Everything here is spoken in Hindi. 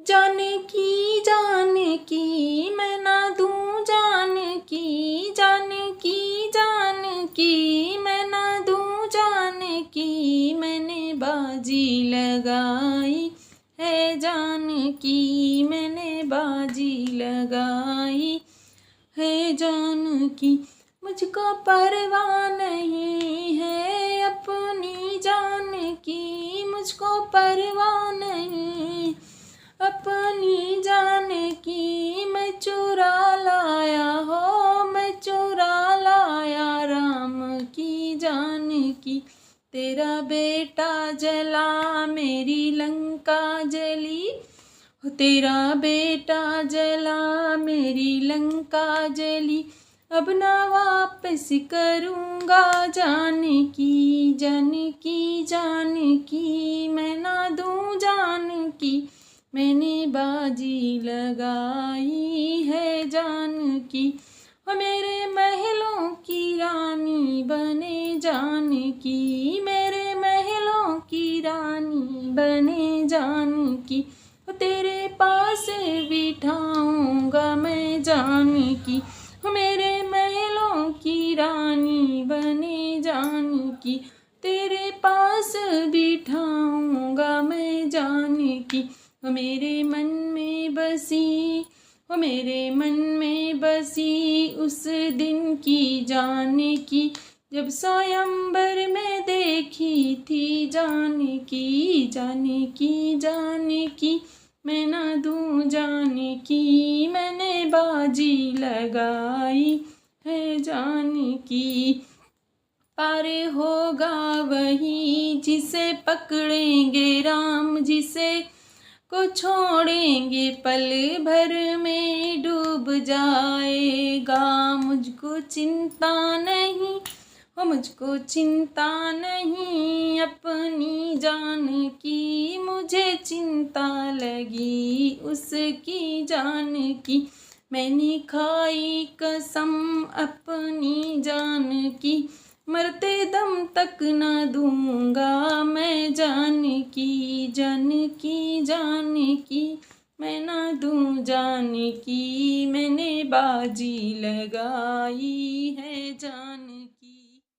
जानकी जानकी मैं ना दूँ जानकी, जानकी जानकी मैं ना दूँ जानकी, मैंने बाजी लगाई है जानकी, मैंने बाजी लगाई है जानकी। मुझको परवाह नहीं है अपनी जान की, मुझको परवाह नहीं अपनी जान की। मैं चुरा लाया हो, मैं चुरा लाया राम की जान की। तेरा बेटा जला मेरी लंका जली, तेरा बेटा जला मेरी लंका जली। अब ना वापस करूँगा जानकी, जानकी जानकी मैं ना दूँ जानकी, मैंने बाजी लगाई है जानकी। ओ मेरे महलों की रानी बने जानकी, मेरे महलों की रानी बने जानकी। ओ तेरे पास बिठाऊंगा मैं जानकी, ओ मेरे महलों की रानी बने जानकी। तेरे पास बिठाऊंगा मैं जानकी। ओ मेरे मन में बसी, ओ मेरे मन में बसी उस दिन की जानकी, जब स्वयंवर में देखी थी जानकी, जानकी जानकी मैं ना दूँ जानकी, मैंने बाजी लगाई है जानकी। पार होगा वही जिसे पकड़ेंगे राम, जिसे को छोड़ेंगे पल भर में डूब जाएगा। मुझको चिंता नहीं, हो मुझको चिंता नहीं अपनी जान की, मुझे चिंता लगी उसकी जान की। मैंने खाई कसम अपनी जान की, मरते दम तक न दूंगा मैं जानकी, जानकी जानकी मैं ना दूँ जानकी, मैंने बाजी लगाई